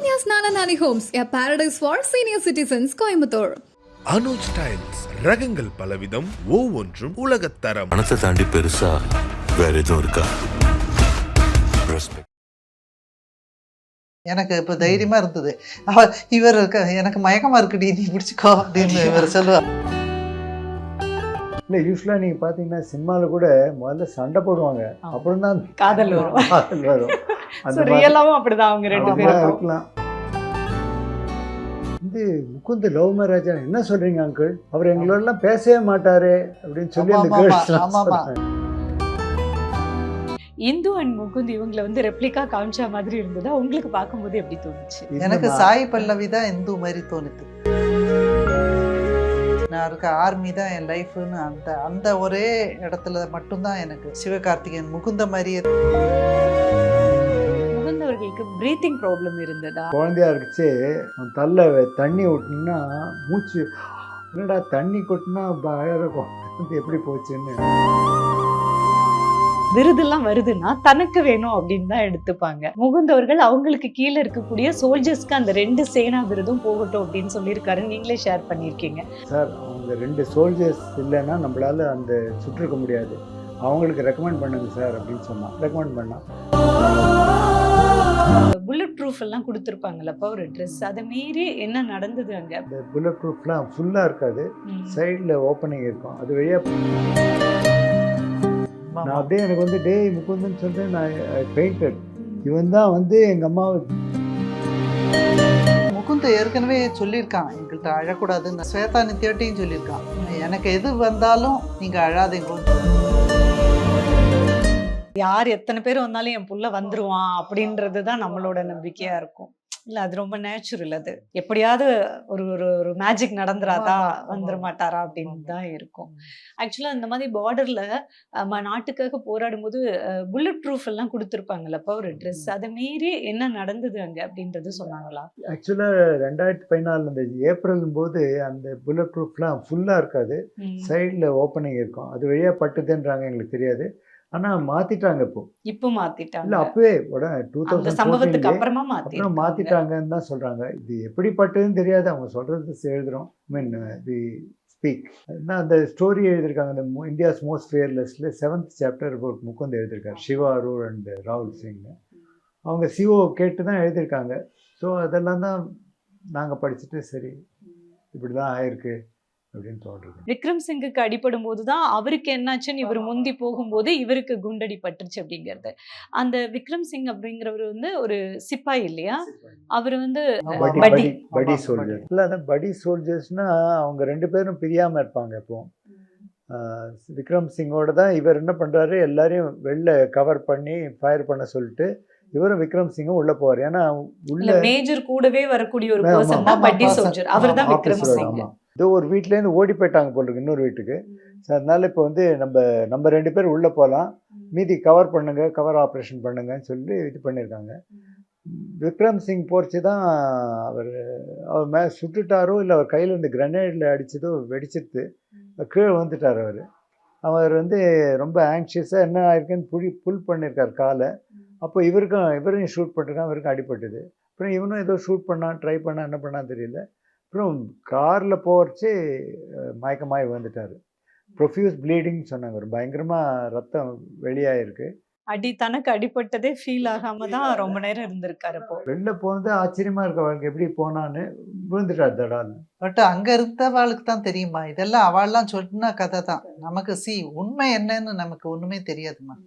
Swanya's Nana Nani Homes, a paradise for senior citizens, Coimbatore. Anuj styles ரகங்கள் பலவிதம், ஒவ்வொன்றும் உலகத்தரம். மனசை தாண்டி பெருசா வேற எதுவும் இருக்கா? எனக்கு இப்போ தைரியமா இருந்தது. இவர் எனக்கு மயக்கமா இருக்குடி, நீ பிடிச்சிக்கோ அப்படின்னு இவர் சொல்லுவார். இல்லை, யூஸ்வலாக நீங்கள் பார்த்தீங்கன்னா சினிமாவில் கூட முதல்ல சண்டை போடுவாங்க, அப்புறம் தான் காதல் வரும். அந்த ரியலாவும் அப்படிதான் அவங்க ரெண்டு பேரும் இருக்கலாம். வந்து முகுந்த் லவ் மேரேஜா என்ன சொல்றீங்க அங்கிள், அவர் எங்களோடலாம் பேசவே மாட்டாரு அப்படின்னு சொல்லி அந்த கேர்ள்ஸ். இந்து அண்ட் முகுந்த் இவங்களை வந்து ரெப்ளிகா காமிச்ச மாதிரி இருந்ததா உங்களுக்கு பார்க்கும்போது எப்படி தோணுச்சு? எனக்கு சாய் பல்லவி தான் இந்து மாதிரி தோணுது. நான் இருக்க ஆர்மி தான் என் லைஃப்னு அந்த ஒரே இடத்துல மட்டும்தான் எனக்கு சிவகார்த்திகேயன் முகுந்த மாதிரியே. முகுந்த் அவர்களுக்கு பிரீத்திங் ப்ராப்ளம் இருந்ததா? குழந்தையா இருக்குச்சு, தள்ள தண்ணி விட்டுனா மூச்சு என்னடா தண்ணி கொட்டினா அழகும் எப்படி போச்சுன்னு. விருதெல்லாம் வருதுன்னா தனக்கு வேணும் அப்படின்னு தான் எடுத்துப்பாங்க. முகுந்த் அவர்கள் அவங்களுக்கு கீழே இருக்கக்கூடிய சோல்ஜர்ஸ்க்கு அந்த 2 சேனா விருதும் போகட்டும் அப்படின்னு சொல்லியிருக்காரு. நீங்களே ஷேர் பண்ணியிருக்கீங்க. சார், அவங்க 2 சோல்ஜர்ஸ் இல்லைன்னா நம்மளால அந்த சுற்றிருக்க முடியாது, அவங்களுக்கு ரெக்கமெண்ட் பண்ணுங்க சார் அப்படின்னு சொன்னான். ரெக்கமெண்ட் பண்ணான். புல்லட் ப்ரூஃப் எல்லாம் கொடுத்துருப்பாங்கல்லப்பா ஒரு ட்ரெஸ், அதை மீறி என்ன நடந்தது அங்க? அந்த புல்லட் ப்ரூஃப்லாம் ஃபுல்லாக இருக்காது, சைடில் ஓப்பனிங் இருக்கும், அது வழியாக நான் அப்படியே எனக்கு வந்து டே முகுந்தன்னு சொல்லிட்டு நான் பெயிண்டட். இவன் தான் வந்து எங்கள் அம்மாவை முகுந்த் ஏற்கனவே சொல்லியிருக்கான் எங்கள்கிட்ட அழக்கூடாதுன்னு. ஸ்வேதா நித்யாட்டையும் சொல்லியிருக்கான், எனக்கு எது வந்தாலும் நீங்கள் அழாதீங்க. யார் எத்தனை பேர் வந்தாலும் என் புள்ள வந்துருவான் அப்படின்றது தான் நம்மளோட நம்பிக்கையா இருக்கும். இல்ல, அது ரொம்ப நேச்சுரல். அது எப்படியாவது ஒரு ஒரு மேஜிக் நடந்துராதா, வந்துட மாட்டாரா அப்படின்னு தான் இருக்கும். ஆக்சுவலா இந்த மாதிரி பார்டர்ல நாட்டுக்காக போராடும் போது புல்லட் ப்ரூஃப் எல்லாம் கொடுத்துருப்பாங்கல்லப்பா ஒரு ட்ரெஸ், அதை மீறி என்ன நடந்தது அங்க அப்படின்றது சொன்னாங்களா? ஆக்சுவலாக 2014 அந்த ஏப்ரல் போது அந்த புல்லட் ப்ரூஃப்லாம் ஃபுல்லாக இருக்காது, சைடில் ஓப்பனிங் இருக்கும், அது வழியாக பட்டுதுன்றாங்க, எங்களுக்கு தெரியாது. ஆனால் மாற்றிட்டாங்க. இப்போ மாற்றிட்டாங்க. இல்லை, அப்பவே 2014 அப்புறமா மாற்றிட்டாங்கன்னு தான் சொல்கிறாங்க. இது எப்படி பட்டதுன்னு தெரியாது, அவங்க சொல்கிறது எழுதுகிறோம். தி ஸ்பீக் அந்த ஸ்டோரி எழுதியிருக்காங்க. இந்த இந்தியாஸ் மோஸ்ட் ஃபியர்லெஸ்ல 7th சாப்டர் அபவுட் முகுந்த் எழுதியிருக்காரு, சிவா அருள் அண்ட் ராகுல் சிங். அவங்க சிஓ கேட்டு தான் எழுதியிருக்காங்க. ஸோ அதெல்லாம் தான் நாங்கள் படிச்சுட்டு சரி இப்படி தான் ஆயிருக்கு அப்படின்னு தோன்றுது. விக்ரம் சிங்குக்கு அடிபடும் போதுதான் அவருக்கு என்னாச்சுன்னு இவர் முந்தி போகும்போது இவருக்கு குண்டடி பட்டுருச்சு அப்படிங்கிறது. அந்த விக்ரம் சிங் அப்படிங்கிறவர் வந்து ஒரு சிப்பாய் இல்லையா? அவர் வந்து படி சோல்ஜர் இல்லை, அதான் படி சோல்ஜர்ஸ்னா அவங்க 2 பேரும் பிரியாமல் இருப்பாங்க. இப்போ விக்ரம் சிங்கோட தான் இவர் என்ன பண்ணுறாரு, எல்லாரையும் வெளில கவர் பண்ணி ஃபயர் பண்ண சொல்லிட்டு இவரும் விக்ரம் சிங்கும் உள்ள போவார். ஏன்னா உள்ள மேஜர் கூடவே வரக்கூடிய ஒரு பர்சன் தான் படி சோல்ஜர், அவர் தான் விக்ரம் சிங். இதோ ஒரு வீட்டிலேருந்து ஓடி போயிட்டாங்க போல் இருக்கு இன்னொரு வீட்டுக்கு. ஸோ அதனால இப்போ வந்து நம்ம 2 பேர் உள்ளே போகலாம், மீதி கவர் பண்ணுங்க, கவர் ஆப்ரேஷன் பண்ணுங்கன்னு சொல்லி இது பண்ணியிருக்காங்க. விக்ரம் சிங் போர்ச்சு தான் அவர் மேலே சுட்டுட்டாரோ இல்லை அவர் கையில் இருந்து கிரனேடில் அடிச்சதோ வெடிச்சிட்டு கீழே வந்துட்டார். அவர் வந்து ரொம்ப ஆங்ஷியஸாக என்ன ஆயிருக்குன்னு புல் பண்ணியிருக்கார் காலை. அப்போ இவரையும் ஷூட் பண்ணிருக்கான், இவருக்கும் அடிபட்டுது. அப்புறம் இவனும் ஏதோ ஷூட் பண்ணான், ட்ரை பண்ணான், என்ன பண்ணான்னு தெரியல. அப்புறம் காரில் போகிறச்சு மயக்கமாகி வந்துட்டார். ப்ரொஃப்யூஸ் ப்ளீடிங் சொன்னாங்க, ஒரு பயங்கரமாக ரத்தம் வெளியாயிருக்கு. தனக்கு அடிபட்டதே ஃபீல் ஆகாம தான் ரொம்ப நேரம் இருந்திருக்காரு. அப்போ வெளில போனது ஆச்சரியமாக இருக்க, அவளுக்கு எப்படி போனான்னு விழுந்துட்டார் தடால். பட் அங்கே இருந்தவாளுக்கு தான் தெரியுமா இதெல்லாம், அவள்லாம் சொன்ன கதை தான். நமக்கு உண்மை என்னன்னு நமக்கு ஒன்றுமே தெரியாதுமா.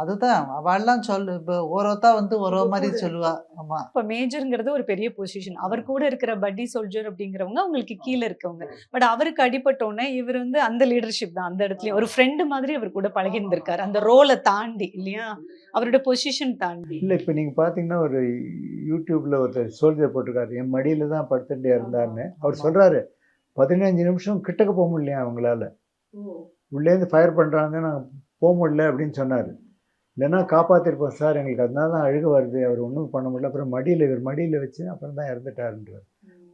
அதுதான் அவள்லாம் இப்போ ஓரோத்தா வந்து ஒரு மாதிரி சொல்லுவா. ஆமா, இப்போ மேஜருங்கிறது ஒரு பெரிய பொசிஷன். அவர் கூட இருக்கிற பட்டி சோல்ஜர் அப்படிங்கிறவங்க அவங்களுக்கு கீழே இருக்கவங்க. பட் அவருக்கு அடிபட்டோன்னே இவர் வந்து அந்த லீடர்ஷிப் தான், அந்த இடத்துலயும் ஒரு ஃப்ரெண்டு மாதிரி அவர் கூட பழகி இருந்திருக்காரு, அந்த ரோலை தாண்டி இல்லையா, அவரோட பொசிஷன் தாண்டி. இல்லை, இப்போ நீங்கள் பார்த்தீங்கன்னா ஒரு யூடியூப்ல ஒருத்தர் சோல்ஜர் போட்டிருக்காரு, என் மடியில தான் படுத்துட்டே இருந்தாருன்னு. அவர் சொல்றாரு 15 நிமிஷம் கிட்டக்க போக முடியலையா அவங்களால, உள்ளேருந்து ஃபயர் பண்ணுறாங்க, நாங்கள் போக முடியல அப்படின்னு சொன்னார். இல்லைன்னா காப்பாற்றிருப்போம் சார், எங்களுக்கு அதனால தான் அழுக வருது, அவர் ஒன்றும் பண்ண முடியல. அப்புறம் இவர் மடியில் வச்சு அப்புறம் தான் இறந்துட்டாருன்றார்.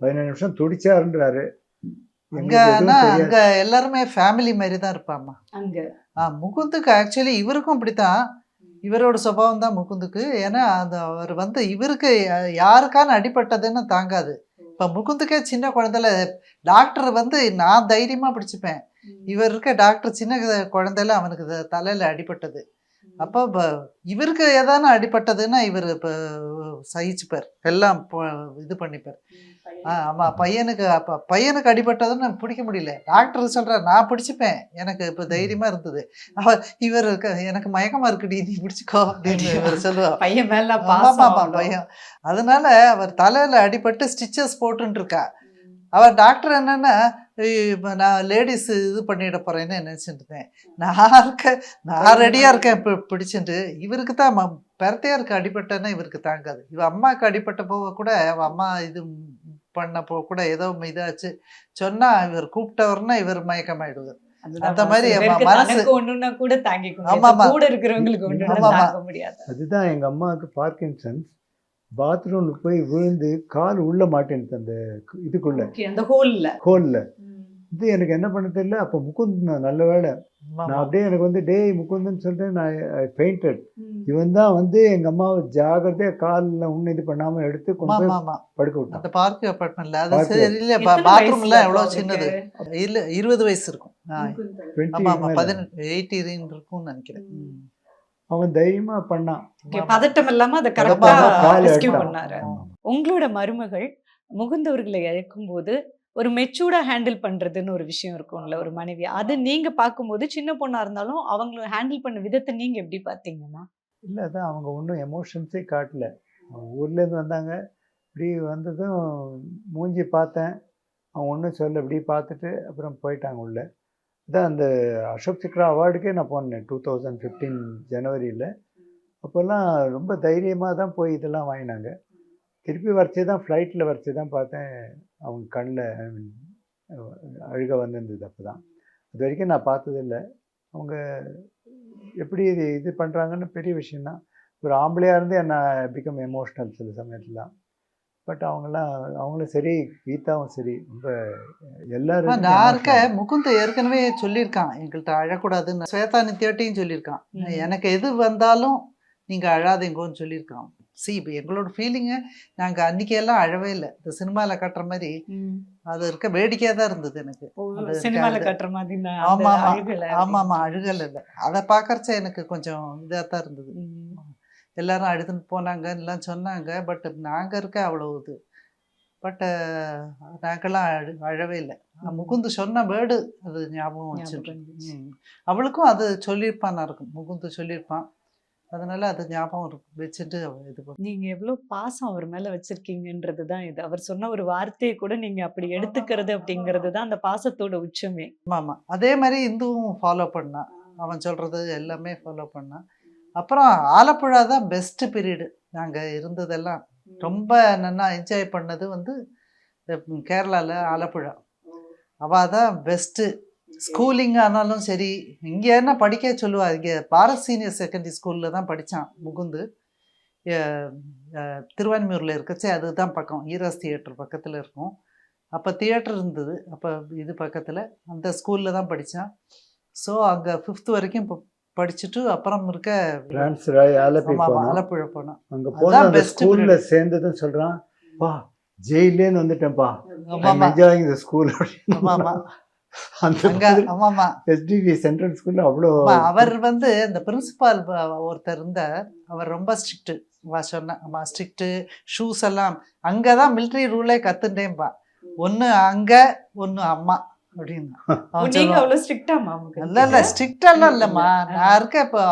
15 நிமிஷம் துடிச்சாருன்றாரு. அங்க எல்லாருமே ஃபேமிலி மாதிரி தான் இருப்பாம்மா. அங்க முகுந்துக்கு ஆக்சுவலி இவருக்கும் அப்படித்தான். இவரோட சுபாவம் தான் முகுந்துக்கு. ஏன்னா அந்த அவர் வந்து இவருக்கு யாருக்கான அடிபட்டதுன்னு தாங்காது. இப்போ முகுந்துக்கே சின்ன குழந்தைல டாக்டர் வந்து நான் தைரியமாக பிடிச்சிப்பேன். இவர் இருக்க டாக்டர் சின்ன குழந்தைல அவனுக்கு தலையில் அடிபட்டது. அப்போ இவருக்கு ஏதான அடிபட்டதுன்னா இவர் இப்போ சகிச்சுப்பார், எல்லாம் இது பண்ணிப்பார். ஆமாம், பையனுக்கு அடிபட்டதுன்னு பிடிக்க முடியல. டாக்டர் சொல்கிறார் நான் பிடிச்சிப்பேன், எனக்கு இப்போ தைரியமாக இருந்தது. இவர் எனக்கு மயக்கமாக இருக்குடி நீ பிடிச்சிக்கோ அப்படின்னு இவர் சொல்லுவார். பையன் மேல ஆமாம் பையன். அதனால அவர் தலையில் அடிபட்டு ஸ்டிச்சஸ் போட்டுருக்கா. அவர் டாக்டர் என்னன்னா நான் லேடிஸ் இது பண்ணிட போறேன்னு நினைச்சிட்டு இருந்தேன். நான் ரெடியா இருக்கேன் இப்போ பிடிச்சிட்டு. இவருக்கு தான் பெரத்தையா இருக்கு அடிபட்டேன்னா இவருக்கு தாங்காது. இவ அம்மாவுக்கு அடிபட்ட போக கூட அவ அம்மா இது பண்ணப்போ கூட ஏதோ இதாச்சு சொன்னா இவர் கூப்பிட்டவர்னா இவர் மயக்கமாயிடுவார். அந்த மாதிரி மனசு ஒண்ணுன்னா கூட தாங்கிக்கும். ஆமாமா. கூட இருக்கிறவங்களுக்கு ஒண்ணுன்னா ஆமாமா. தாங்க முடியாது. அதுதான் எங்கள் அம்மாவுக்கு பார்க்கின்சன்ஸ். பாத்ரூமில் போய் விழுந்து கால் உள்ள மாட்டேன்ட்டு அந்த இதுக்குள்ள Okay, அந்த ஹோல்ல ஹோலில். இது எனக்கு என்ன பண்ண தெரியல. அப்போ முகுந்த் நல்ல வேலை நான் அப்படியே எனக்கு வந்து டேய் முகுந்தன்னு சொல்லிட்டு நான் பெயிண்டட். இவன் தான் வந்து எங்கள் அம்மாவை ஜாகிரதையாக காலில் ஒன்றும் இது பண்ணாமல் எடுத்து கொண்டு போய் படுக்க விட்டான். அந்த பார்க் அப்பார்ட்மெண்ட்ல. அது Park. சரி இல்ல, பாத்ரூம்ல எவ்வளவு சின்னது இல்ல, 20 வயசு இருக்கும். 20 ஆமா ஆமா, மேல. 18 இருக்கும்னு நினைக்கிறேன். அவன் தைரியமா பண்ணான். பதட்டம் இல்லாம அதை ஆமா, கரெக்டா கால் ரெஸ்கியூ எடுத்தான். பண்ணாரு. உங்களோட மருமகள் முகுந்தவர்களை இழக்கும்போது ஒரு மெச்சூர்டா ஹேண்டில் பண்றதுன்னு ஒரு விஷயம் இருக்கும்ல ஒரு மனைவி. அது நீங்க பார்க்கும்போது சின்ன பொண்ணா இருந்தாலும் அவங்கள ஹேண்டில் பண்ண விதத்தை நீங்க எப்படி பார்த்தீங்கம்மா? இல்லை அதான் அவங்க ஒன்றும் எமோஷன்ஸே காட்டல. அவங்க ஊர்லேருந்து வந்தாங்க, இப்படி வந்ததும் மூஞ்சி பார்த்தேன், அவங்க ஒன்றும் சொல்ல, இப்படி பார்த்துட்டு அப்புறம் போயிட்டாங்க உள்ள. அதான் அந்த அசோக் சக்ரா அவார்டுக்கே நான் போனேன் 2015 ஜனவரியில். அப்போல்லாம் ரொம்ப தைரியமாக தான் போய் இதெல்லாம் வாங்கினாங்க. திருப்பி வரைச்சி தான் ஃப்ளைட்டில் வரைச்சி தான் பார்த்தேன் அவங்க கண்ணில் அழுக வந்திருந்தது. அப்போ தான் அது வரைக்கும் நான் பார்த்ததில்லை. அவங்க எப்படி இது பண்ணுறாங்கன்னு பெரிய விஷயந்தான். ஒரு ஆம்பளையாக இருந்து என்ன பிகம் எமோஷ்னல் சில சமயத்துலாம். பட் அவங்களும் சரி, கீதாவும் சரி, ரொம்ப எல்லாரும் நான் இருக்க முகுந்த் ஏற்கனவே சொல்லியிருக்கான் எங்கள்கிட்ட அழக்கூடாதுன்னு. ஸ்வேதா நித்யாட்டையும் சொல்லியிருக்கான், எனக்கு எது வந்தாலும் நீங்க அழாதீங்கன்னு சொல்லியிருக்கான். எங்களோட ஃபீலிங்கு நாங்கள் அன்னைக்கெல்லாம் அழவே இல்லை. இந்த சினிமாவில் காட்டுற மாதிரி அது இருக்க வேடிக்கையாக தான் இருந்தது எனக்கு. சினிமால கட்டுற மாதிரி ஆமா ஆமா அழுகல் இல்லை. அதை பார்க்கறச்ச எனக்கு கொஞ்சம் இதாக தான் இருந்தது. எல்லாரும் அழுதுன்னு போனாங்கன்னு எல்லாம் சொன்னாங்க. பட் நாங்கள் இருக்க அவ்வளோ இது. பட் நாங்கள்லாம் அழவே இல்லை. முகுந்து சொன்ன வேர்டு அது ஞாபகம் வச்சுட்டு அவளுக்கும் அது சொல்லியிருப்பான் இருக்கும். முகுந்து சொல்லியிருப்பான், அதனால அது ஞாபகம் வச்சுட்டு இது பண்ண. நீங்க எவ்வளவு பாசம் அவர் மேல வச்சிருக்கீங்கன்றது தான் இது. அவர் சொன்ன ஒரு வார்த்தையை கூட நீங்க அப்படி எடுத்துக்கிறது அப்படிங்கிறது தான் அந்த பாசத்தோட உச்சமே. ஆமா, அதே மாதிரி இந்துவும் ஃபாலோ பண்ணான். அவன் சொல்றது எல்லாமே ஃபாலோ பண்ணான். அப்புறம் ஆலப்புழா தான் பெஸ்ட் பீரியடு. நாங்கள் இருந்ததெல்லாம் ரொம்ப நல்லா என்ஜாய் பண்ணது வந்து கேரளாவில் ஆலப்புழா. அவள் தான் பெஸ்ட்டு. ஸ்கூலிங் ஆனாலும் சரி, இங்கே என்ன படிக்க சொல்லுவா. இங்கே பாரத் சீனியர் செகண்டரி ஸ்கூலில் தான் படித்தான் முகுந்து. திருவான்மியூரில் இருக்கச்சே அதுதான் பக்கம், ஈராஸ் தியேட்டர் பக்கத்தில் இருக்கும். அப்போ தியேட்டர் இருந்தது, அப்போ இது பக்கத்தில் அந்த ஸ்கூலில் தான் படித்தான். ஸோ அங்கே 5th வரைக்கும் படிச்சுட்டு அப்புறம் இருக்க ஆலப்புழா போனான். அங்கே போன ஸ்கூலில் சேர்ந்ததுன்னு சொல்கிறான், பா ஜெயிலேருந்து வந்துட்டேன்ப்பா, enjoying the school. STV central ஸ்கூல்ல அவ்வளோ. அவர் வந்து இந்த பிரின்சிபால் ஒருத்தர் இருந்தார், அவர் ரொம்ப ஸ்ட்ரிக்ட்டு. சொன்னா ஸ்ட்ரிக்ட்டு. ஷூஸ் எல்லாம் அங்கே தான் மிலிட்ரி ரூலே கற்றுட்டேன்ப்பா. ஒன்று அங்கே ஒன்று அம்மா அப்படின்னு. இல்ல ஸ்ட்ரிக்டெல்லாம் இல்லம்மா, நான் இருக்கேன் இப்போ.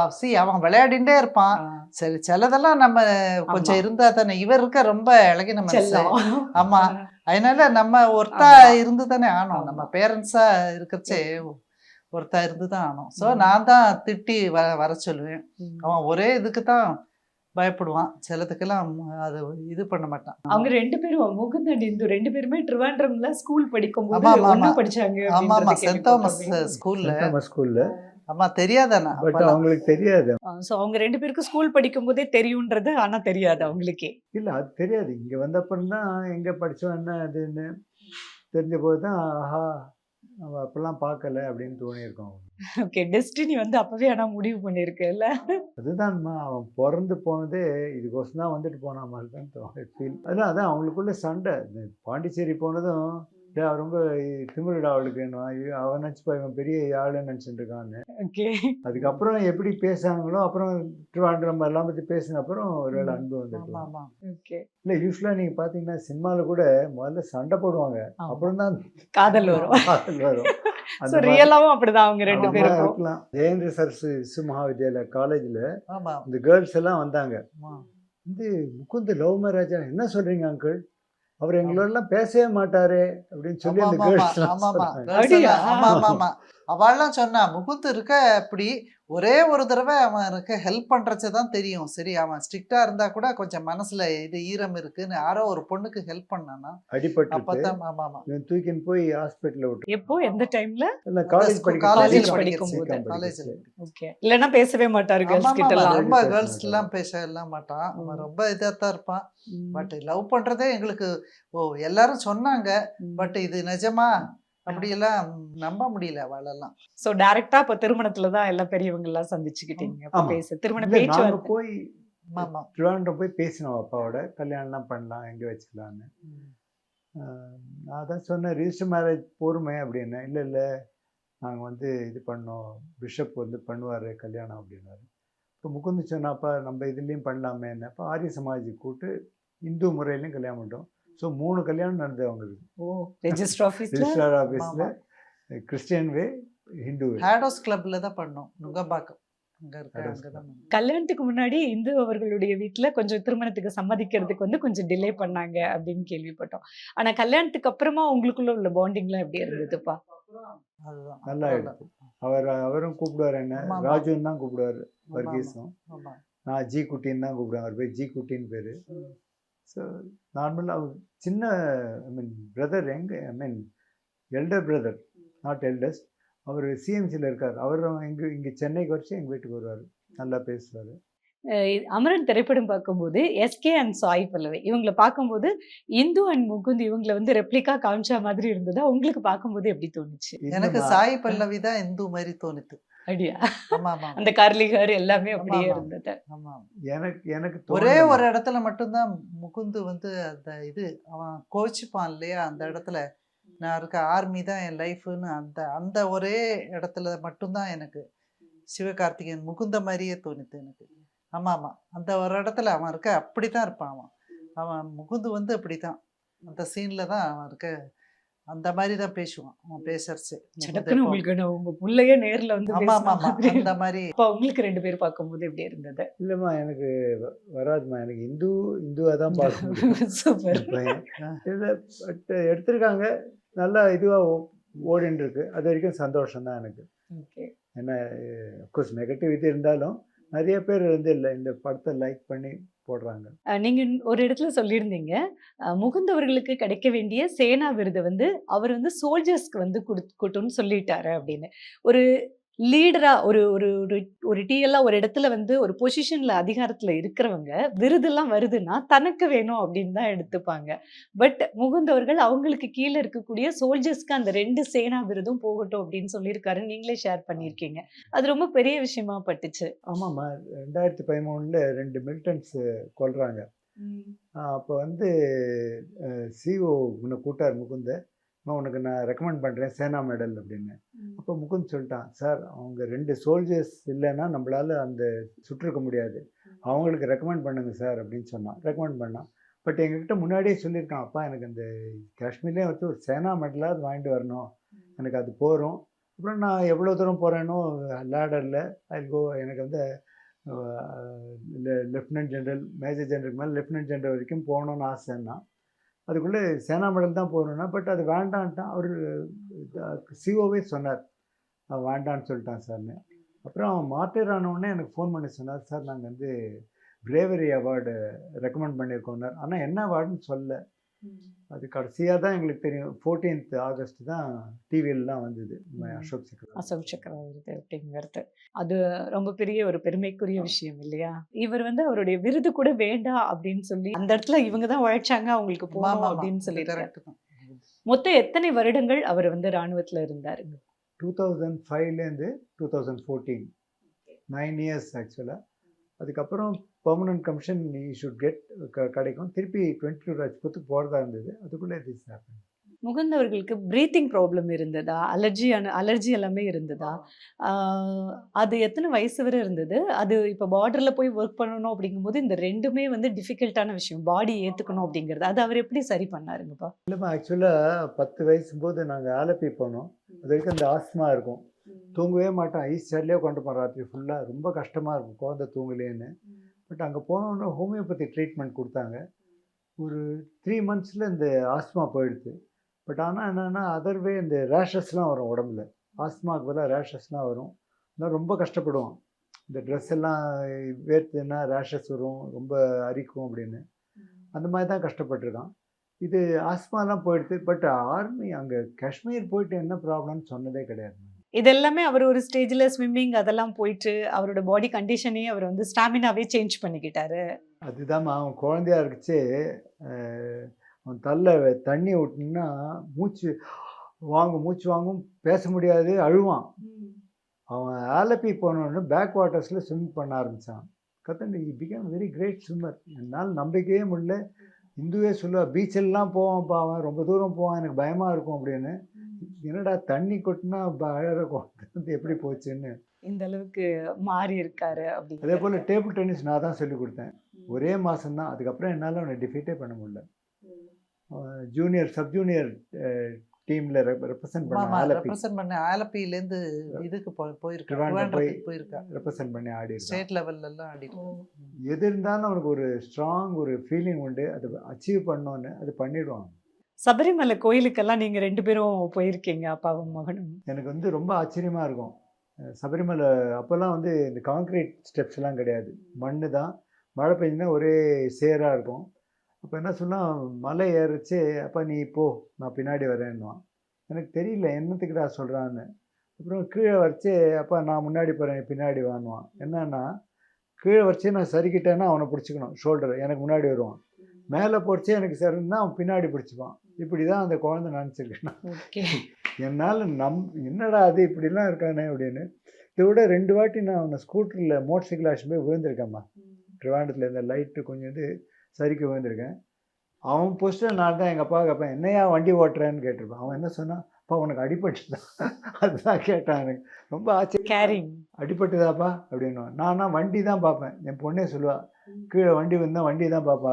அவன் விளையாடிண்டே இருப்பான். சரி, சிலதெல்லாம் நம்ம கொஞ்சம் இருந்தா தானே. இவர் இருக்க ரொம்ப இழகின மனசு. ஆமா, அதனால நம்ம ஒருத்தா இருந்து தானே ஆனோம். நம்ம பேரண்ட்ஸா இருக்கச்சே ஒருத்தா இருந்து தான் ஆனோம். ஸோ நான் தான் திட்டி வர சொல்லுவேன். அவன் ஒரே இதுக்கு தான் பயப்படுவான், சிலதுக்கெல்லாம் அது இது பண்ண மாட்டான். அவங்க 2 பேரும் முகுந்த் அண்ட் இந்து 2 பேருமே ட்ரிவாண்ட்ரம்ல ஸ்கூல் படிக்கும்போது ஒண்ணா படிச்சாங்க. ஆமா ஆமா, சென்ட் தாமஸ் ஸ்கூல்ல. ஆமா, தெரியாதானா? பட் அவங்களுக்கு தெரியாது. சோ அவங்க 2 பேருக்கு ஸ்கூல் படிக்கும்போதே தெரியும்ன்றது ஆனா தெரியாது அவங்களுக்கே. இல்ல அது தெரியாது. இங்க வந்தப்பறம் தான் எங்க படிச்சோம் என்ன அதுன்னு தெரிஞ்ச போது தான் ஆஹா அவள் அப்போல்லாம் பார்க்கல அப்படின்னு தோணியிருக்கோம். ஓகே, டெஸ்டினி வந்து அப்பவே ஆனா முடிவு பண்ணியிருக்குல்ல. அதுதான்மா, அவன் பிறந்து போனதே இதுக்கோசம் தான் வந்துட்டு போன மாதிரி தான் ஃபீல். அதான் அவங்களுக்குள்ள சண்டை. இந்த பாண்டிச்சேரி போனதும் அவ ரொம்ப திமிருடா அவளுக்கு, அவன் நினச்சிப்பா இவன் பெரிய ஆளுன்னு நினச்சிட்டு இருக்கான்னு. ஓகே. அதுக்கப்புறம் எப்படி பேசாங்களோ, அப்புறம் திருவாண்டம் எல்லாம் பற்றி பேசின அப்புறம் ஒரு அன்பு வந்துருக்கலாம். ஆமா ஓகே. இல்லை யூஸ்வலாக நீங்கள் பார்த்தீங்கன்னா சினிமாவில் கூட முதல்ல சண்டை போடுவாங்க, அப்புறம் தான் காதல் வரும். காதல் வரும். ஸோ ரியலாவும் அப்படிதான் அவங்க ரெண்டு பேரும். இருக்கலாம். ஜெயேந்திர சரஸ்வதி விஸ்வ மகாவித்யாலயா காலேஜில் ஆமா இந்த கேர்ள்ஸ் எல்லாம் வந்தாங்க. ஆமா வந்து முகுந்த் லவ் மேரேஜா, என்ன சொல்றீங்க அங்கிள், அவர் எங்களோடலாம் பேசவே மாட்டாரு அப்படின்னு சொல்லி அந்த கேர்ள்ஸ் அவள்லாம் சொன்னா முகுந்த் இருக்க அப்படி ஒரே ஒரு தடவை அவன் இருக்க ஹெல்ப் பண்றதுதான் தெரியும். சரி, அவன் ஸ்ட்ரிக்டா இருந்தா கூட கொஞ்சம் மனசுல இது ஈரம் இருக்குன்னு யாரோ ஒரு பொண்ணுக்கு ஹெல்ப் பண்ணானா அடிபட்டு அப்பதான். ஆமா ஆமா தூக்கின்னு போய் ஹாஸ்பிட்டல்ல விட்டு. எப்போ எந்த டைம்ல? காலேஜ் காலேஜ் படிக்கும் காலேஜ்ல. ஓகே. இல்லனா பேசவே மாட்டாரு கேர்ள்ஸ் கிட்ட எல்லாம். ரொம்ப கேர்ள்ஸ் எல்லாம் பேச எல்லாம் மாட்டான். அவன் ரொம்ப இதாத்தான் இருப்பான். பட் லவ் பண்றதே எங்களுக்கு எல்லாரும் சொன்னாங்க. பட் இது நிஜமா அப்படியெல்லாம் நம்ப முடியல அவளெல்லாம். சோ டைரக்டா இப்ப திருமணத்துலதான் எல்லா பெரியவங்க எல்லாம் சந்திச்சுக்கிட்டீங்க. அப்ப பேச திருமண நாங்க பேச்சு போய் திருவாண்டம் போய் பேசினோம் அப்பாவோட, கல்யாணம்லாம் பண்ணலாம் எங்க வச்சுக்கலான்னு. நான் தான் சொன்னேன் ரிஜிஸ்டர் மேரேஜ் போருமே அப்படின்னு. இல்லை இல்லை நாங்கள் வந்து இது பண்ணோம், பிஷப் வந்து பண்ணுவார் கல்யாணம் அப்படின்னாரு. இப்போ முகுந்த் சொன்னாப்பா நம்ம இதுலேயும் பண்ணலாமே. அப்போ ஆரிய சமாஜ் கூட்டு இந்து முறையிலையும் கல்யாணம் பண்ணிட்டோம். ஸோ 3 கல்யாணம் நடந்தது அவங்களுக்கு. ரெஜிஸ்டர் ஆஃபீஸ்ல, கிறிஸ்டியன் வே, ஹிந்து வே. ஹேடோஸ் கிளப்ல தான் பண்ணோம், நுங்கம்பாக்கம். கல்யாணத்துக்கு முன்னாடி இந்து அவர்களுடைய வீட்டுல கொஞ்சம் திருமணத்துக்கு சம்மதிக்கிறதுக்கு வந்து கொஞ்சம் டிலே பண்ணாங்க அப்படின்னு கேள்விப்பட்டோம். ஆனா கல்யாணத்துக்கு அப்புறமா உங்களுக்குள்ள உள்ள பாண்டிங்லாம் எப்படி இருந்ததுப்பா? நல்லா இருக்கு. அவரும் கூப்பிடுவார், என்ன ராஜுன்னு தான் கூப்பிடுவார், வர்கீஸும். நான் ஜி குட்டின்னு தான் கூப்பிடுவேன், அவர் பேர் ஜி குட்டின்னு பேர். ஸோ நார்மலாக அவர் சின்ன brother, elder brother, not eldest. அவர் சிஎம்சியில் இருக்கார். அவர் இங்கே சென்னைக்கு வச்சு எங்கள் வீட்டுக்கு வருவார், நல்லா பேசுவார். அமரன் திரைப்படம் பார்க்கும்போது எஸ்கே அண்ட் சாய் பல்லவி இவங்களை பார்க்கும்போது இந்து அண்ட் முகுந்த் இவங்களை வந்து ரெப்ளிகா காமிச்சா மாதிரி இருந்ததா? உங்களுக்கு பார்க்கும்போது எப்படி தோணுச்சு? எனக்கு சாய் பல்லவி தான் இந்து மாதிரி தோணுது. ஐடியா. அந்த கர்லிகர் எல்லாமே அப்படியே இருந்தது. எனக்கு ஒரே ஒரு இடத்துல மட்டும்தான் முகுந்த் வந்து அந்த இது அவன் கோச்சிப்பான் இல்லையா, அந்த இடத்துல நான் இருக்க ஆர்மி தான் என் லைஃப்னு அந்த ஒரே இடத்துல மட்டும்தான் எனக்கு சிவகார்த்திகேயன் முகுந்த மாதிரியே தோணுது எனக்கு. ஆமா அந்த ஒரு இடத்துல அவன் இருக்க அப்படித்தான் இருப்பான். அவன் முகுந்து வந்து அப்படித்தான் அந்த சீன்ல தான் அவன் இருக்க அந்த மாதிரி தான் பேசுவான். அவன் பேசுறச்சு உங்க புள்ளையே நேர்ல வந்து அந்த மாதிரி. உங்களுக்கு 2 பேர் பார்க்கும்போது எப்படி இருந்தது? இல்லம்மா எனக்கு வராதுமா, எனக்கு இந்துவா தான் பார்க்க. சூப்பர். எடுத்திருக்காங்க, நல்லா இதுவா ஓடின்னு இருக்கு. அது வரைக்கும் சந்தோஷம் தான் எனக்கு. ஏன்னா அஃப்கோர்ஸ் நெகட்டிவ் இது இருந்தாலும் நிறைய பேர் வந்து இல்லை இந்த படத்தை லைக் பண்ணி போடுறாங்க. நீங்க ஒரு இடத்துல சொல்லியிருந்தீங்க, முகுந்த் அவர்களுக்கு கிடைக்க வேண்டிய சேனா விருது வந்து அவர் வந்து சோல்ஜர்ஸ்க்கு வந்து கொடுக்கட்டும்னு சொல்லிட்டாரு அப்படின்னு. ஒரு லீடரா ஒரு ஒரு ஒரு டிஎல்லாம் ஒரு இடத்துல வந்து ஒரு பொசிஷன்ல அதிகாரத்துல இருக்கிறவங்க விருதெல்லாம் வருதுன்னா தனக்கு வேணும் அப்படின்னு தான் எடுத்துப்பாங்க. பட் முகுந்த் அவர்கள் அவங்களுக்கு கீழே இருக்கக்கூடிய சோல்ஜர்ஸ்க்கு அந்த 2 சேனா விருதும் போகட்டும் அப்படின்னு சொல்லியிருக்காரு. நீங்களே ஷேர் பண்ணியிருக்கீங்க. அது ரொம்ப பெரிய விஷயமா பட்டுச்சு. ஆமாம்மா, 2013 2 மிலிட்டன்ஸ் கொல்றாங்க. அப்போ வந்து சிஓ கூட்டார் முகுந்த, உனக்கு நான் ரெக்கமெண்ட் பண்ணுறேன் சேனா மெடல் அப்படின்னு. அப்போ முகுந்த் சொல்லிட்டான், சார் அவங்க 2 சோல்ஜர்ஸ் இல்லைன்னா நம்மளால அந்த சுற்றிருக்க முடியாது, அவங்களுக்கு ரெக்கமெண்ட் பண்ணுங்க சார் அப்படின்னு சொன்னான். ரெக்கமெண்ட் பண்ணான். பட் எங்ககிட்ட முன்னாடியே சொல்லியிருக்கான், அப்பா எனக்கு அந்த காஷ்மீர்லேயே வச்சு ஒரு சேனா மெடலாவது வாங்கிட்டு வரணும், எனக்கு அது போகிறோம். அப்புறம் நான் எவ்வளோ தூரம் போகிறேனோ லேடரில் எனக்கு வந்து லெஃப்டினன்ட் ஜெனரல், மேஜர் ஜெனரலுக்கு மேலே லெஃப்டினன்ட் ஜெனரல் வரைக்கும் போகணுன்னு ஆசைன்னா, அதுக்குள்ளே சேனா மெடல் தான் போகணுன்னா. பட் அது வேண்டான்ட்டான். அவர் சிஓவே சொன்னார் வேண்டான்னு சொல்லிட்டான் சார்னு. அப்புறம் மார்டர் ஆனவுடனே எனக்கு ஃபோன் பண்ணி சொன்னார், சார் நாங்கள் வந்து பிரேவரி அவார்டு ரெக்கமெண்ட் பண்ணியிருக்கோம்னார். ஆனால் என்ன அவார்டுன்னு சொல்ல. அது கடைசியாக தான் எங்களுக்கு தெரியும். 14th ஆகஸ்ட் தான் டிவியிலலாம் வந்தது அசோக் சக்கர விருது அப்படிங்கிறது. அது ரொம்ப பெரிய ஒரு பெருமைக்குரிய விஷயம் இல்லையா? இவர் வந்து அவருடைய விருது கூட வேண்டாம் அப்படின்னு சொல்லி அந்த இடத்துல இவங்க தான் உழைச்சாங்க, அவங்களுக்கு போகணும் அப்படின்னு சொல்லி. மொத்தம் எத்தனை வருடங்கள் அவர் வந்து ராணுவத்துல இருந்தாருங்க? 2005லேருந்து 2014 9 இயர்ஸ் ஆக்சுவலாக. அதுக்கப்புறம் permanent commission he should get கிடைக்கும். திருப்பி 22 ராஜ்புத்துக்கு போகிறதா இருந்தது. அதுக்குள்ளே திஸ் ஹேப்பன். முகுந்த் அவர்களுக்கு பிரீத்திங் ப்ராப்ளம் இருந்ததா? அலர்ஜி எல்லாமே இருந்ததா? அது எத்தனை வயசு வரை இருந்தது? அது இப்போ பார்டரில் போய் ஒர்க் பண்ணணும் அப்படிங்கும்போது இந்த ரெண்டுமே வந்து டிஃபிகல்ட்டான விஷயம், பாடி ஏற்றுக்கணும் அப்படிங்கிறது. அது அவர் எப்படி சரி பண்ணாருங்கப்பா? இல்லைம்மா, ஆக்சுவலாக 10 வயசும்போது நாங்கள் ஆலப்பி போனோம். அது வரைக்கும் அந்த ஆஸ்மா இருக்கும், தூங்கவே மாட்டோம், ஐஸ் சேர்லேயே கொண்டு போகிறோம் ராத்திரி ஃபுல்லாக. ரொம்ப கஷ்டமாக இருக்கும் குழந்தை தூங்கலேன்னு. பட் அங்கே போனோன்னு ஹோமியோபதி ட்ரீட்மெண்ட் கொடுத்தாங்க. ஒரு 3 மந்த்ஸில் இந்த ஆஸ்மா போயிடுது. பட் ஆனால் என்னென்னா அதர்வே இந்த ரேஷஸ்லாம் வரும் உடம்புல. ஆஸ்மாவுக்கு பதிலாக ரேஷஸ்லாம் வரும். ஆனால் ரொம்ப கஷ்டப்படுவோம். இந்த ட்ரெஸ் எல்லாம் வேர்த்துன்னா ரேஷஸ் வரும், ரொம்ப அரிக்கும் அப்படின்னு. அந்த மாதிரி தான் கஷ்டப்பட்டுருக்கான். இது ஆஸ்மாலாம் போயிடுது. பட் ஆர்மி அங்கே காஷ்மீர் போயிட்டு என்ன ப்ராப்ளம்னு சொன்னதே கிடையாது. இதெல்லாமே அவர் ஒரு ஸ்டேஜில் ஸ்விம்மிங் அதெல்லாம் போயிட்டு அவரோட பாடி கண்டிஷனையே அவர் வந்து ஸ்டாமினாவே சேஞ்ச் பண்ணிக்கிட்டாரு. அதுதாம்மா, அவன் குழந்தையா இருக்குச்சு, அவன் தண்ணி விட்டுனா மூச்சு வாங்கும், பேச முடியாது, அழுவான். அவன் ஆலப்பி போனோன்னு பேக் வாட்டர்ஸில் ஸ்விம் பண்ண ஆரம்பித்தான். கத்தண்டி பிகம் வெரி கிரேட் ஸ்விம்மர். என்னால் நம்பிக்கையே முடியல. இந்துவே சொல்லுவா, பீச்செல்லாம் போவான்ப்பா அவன், ரொம்ப தூரம் போவான், எனக்கு பயமாக இருக்கும் அப்படின்னு. என்னடா தண்ணி கொட்டினா அழகிற குழந்தை எப்படி போச்சுன்னு. இந்த அளவுக்கு மாறி இருக்காரு அப்படி. அதே போல் டேபிள் டென்னிஸ் நான் தான் சொல்லிக் கொடுத்தேன். ஒரே மாதம்தான். அதுக்கப்புறம் என்னால் அவனை டிஃபீட்டே பண்ண முடியல. ஜூனியர் சப் ஜூனியர் டீமில் ரெப்ரசன்ட் பண்ண ஆலப்பியிலேருந்து இதுக்கு போயிருக்கா, ரெப்ரசன்ட் பண்ணி ஆடி ஸ்டேட் லெவல்லாம் ஆடி. எது இருந்தாலும் அவனுக்கு ஒரு ஸ்ட்ராங் ஒரு ஃபீலிங் உண்டு, அது அச்சீவ் பண்ணோன்னு அது பண்ணிடுவான். சபரிமலை கோயிலுக்கெல்லாம் நீங்கள் 2 பேரும் போயிருக்கீங்க, அப்பாவும் மகனும். எனக்கு வந்து ரொம்ப ஆச்சரியமாக இருக்கும். சபரிமலை அப்போல்லாம் வந்து இந்த கான்க்ரீட் ஸ்டெப்ஸ்லாம் கிடையாது, மண்ணு தான். மழை பெஞ்சுன்னா ஒரே சேராக இருக்கும். அப்போ என்ன சொன்னால், மலை ஏறிச்சு, அப்போ நீ போ, நான் பின்னாடி வரேன்னுவான். எனக்கு தெரியல என்னத்துக்குடா சொல்கிறான்னு. அப்புறம் கீழே வரைச்சி, அப்போ நான் முன்னாடி போகிறேன், பின்னாடி வாங்குவான். என்னன்னா, கீழே வரைச்சி நான் சரிக்கிட்டேன்னா அவனை பிடிச்சிக்கணும், ஷோல்டர் எனக்கு முன்னாடி வருவான். மேலே போடுச்சு எனக்கு சரின்னா அவன் பின்னாடி பிடிச்சிப்பான். இப்படி தான் அந்த குழந்தை நினச்சிருக்கேன். என்னால் என்னடா அது இப்படிலாம் இருக்கானே அப்படின்னு. இதை விட 2 வாட்டி நான் அவனை ஸ்கூட்டரில் மோட்டர் சைக்கிள் ஆக்ஷன் போய் விழுந்திருக்கேம்மா. ட்ரிவாண்டத்தில் இருந்த லைட்டு கொஞ்சம் இது சரிக்கு விழுந்திருக்கேன். அவன் போஸ்ட்டு நான் தான் எங்கள் அப்பா கேட்பேன், என்னையா வண்டி ஓட்டுறேன்னு கேட்டிருப்பேன். அவன் என்ன சொன்னான், அப்பா உனக்கு அடிபட்டுதான். அதுதான் கேட்டான். எனக்கு ரொம்ப ஆச்சரியம். அடிபட்டுதாப்பா அப்படின்னுவான். நானா வண்டி தான் பார்ப்பேன். என் பொண்ணே சொல்லுவாள், கீழே வண்டி வந்தால் வண்டி தான் பார்ப்பா,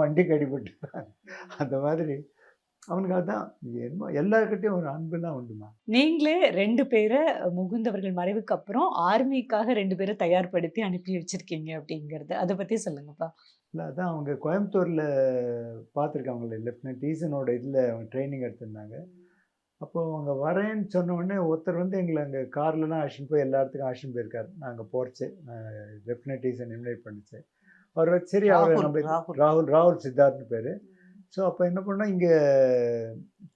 வண்டிக்கு அடிபட்டுதான். அந்த மாதிரி அவனுக்கு அதுதான் எல்லாருக்கிட்டையும் ஒரு அன்புலாம் உண்டுமா. நீங்களே 2 பேரை முகுந்தவர்கள் மறைவுக்கு அப்புறம் ஆர்மிக்காக 2 பேரை தயார்படுத்தி அனுப்பி வச்சிருக்கீங்க அப்படிங்கிறது, அதை பற்றி சொல்லுங்கப்பா. இல்லை, அதான் அவங்க கோயம்புத்தூரில் பார்த்துருக்காங்களே, லெஃப்டினன்ட் ஈசனோட இதில் அவங்க ட்ரைனிங் எடுத்திருந்தாங்க. அப்போது அவங்க வரேன்னு சொன்ன உடனே ஒருத்தர் வந்து எங்களை அங்கே கார்லலாம் அழைச்சின்னு போய் எல்லா இடத்துக்கும் அழைச்சின்னு போயிருக்காரு. நாங்கள் போகிறச்சே லெஃப்டினன்ட் ஈசன் இன்வைட் பண்ணிச்சு. அவர் சரி, அவர் நம்ம ராகுல் சித்தார்த்னு பேர். ஸோ அப்போ என்ன பண்ணோம், இங்கே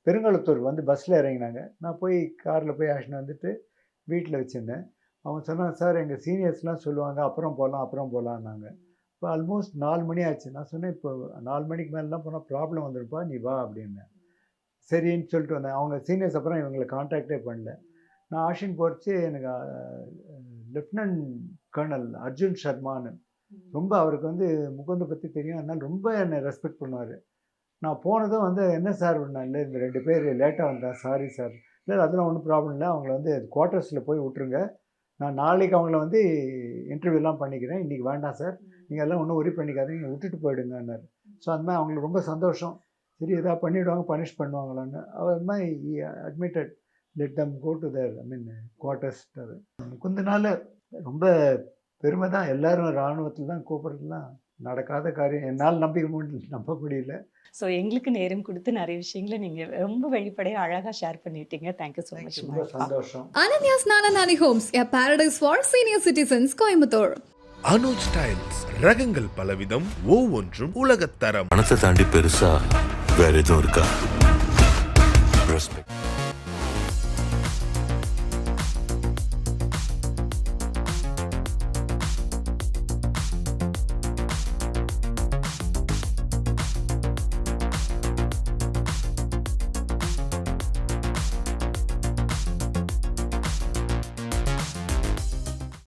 பெருங்கலத்தூர் வந்து பஸ்ஸில் இறங்கினாங்க. நான் போய் காரில் போய் அழைச்சின்னு வந்துட்டு வீட்டில் வச்சுருந்தேன். அவன் சொன்னான், சார் எங்கள் சீனியர்ஸ்லாம் சொல்லுவாங்க அப்புறம் போகலான்னாங்க. இப்போ ஆல்மோஸ்ட் 4 மணி ஆச்சு. நான் சொன்னேன், இப்போ 4 மணிக்கு மேலாம் போனால் ப்ராப்ளம் வந்துருப்பா, நீ வா அப்படின்னேன். சரின்னு சொல்லிட்டு வந்தேன். அவங்க சீனியர்ஸ் அப்புறம் இவங்களை கான்டாக்டே பண்ணல. நான் ஆஷின் போச்சு. எனக்கு லெஃப்டினன்ட் கர்னல் அர்ஜுன் சர்மான்னு, ரொம்ப அவருக்கு வந்து முகுந்தை பற்றி தெரியும், அதனால் ரொம்ப என்னை ரெஸ்பெக்ட் பண்ணுவார். நான் போனதும் வந்து என்ன சார் பண்ணேன், இல்லை இந்த 2 பேர் லேட்டாக வந்தேன், சாரி சார். இல்லை அதெல்லாம் ஒன்றும் ப்ராப்ளம் இல்லை, அவங்கள வந்து குவார்ட்டர்ஸில் போய் விட்டுருங்க, நான் நாளைக்கு அவங்கள வந்து இன்டர்வியூலாம் பண்ணிக்கிறேன், இன்றைக்கி வேண்டாம் சார், நீங்கள் எல்லாம் ஒன்றும் ஒரி பண்ணிக்காதீங்க, விட்டுட்டு போயிடுங்கன்னாரு. ஸோ அந்த மாதிரி அவங்களுக்கு ரொம்ப சந்தோஷம். சரி எதாவது பண்ணிவிடுவாங்க, பனிஷ் பண்ணுவாங்களான்னு. அவர் மாதிரி admitted, let them go to their quarters. முகுந்தனால ரொம்ப பெருமை தான். எல்லோரும் இராணுவத்தில் தான் கூப்பிட்றதுலாம் நடக்காத காரியம். என்னால் நம்ப முடியல. ஸோ எங்களுக்கு நேரம் கொடுத்து நிறைய விஷயங்களை நீங்கள் ரொம்ப வெளிப்படையாக அழகாக ஷேர் பண்ணிட்டீங்க. Thank you so much. ரொம்ப சந்தோஷம். Ananya's Nananani Homes, a paradise for senior citizens, Coimbatore. Anuj tiles, ரகங்கள் பலவிதம், ஒவ்வொன்றும் உலகத்தரம். பணத்தை தாண்டி பெருசா வேற எதுவும் இருக்கா? ரெஸ்பெக்ட்.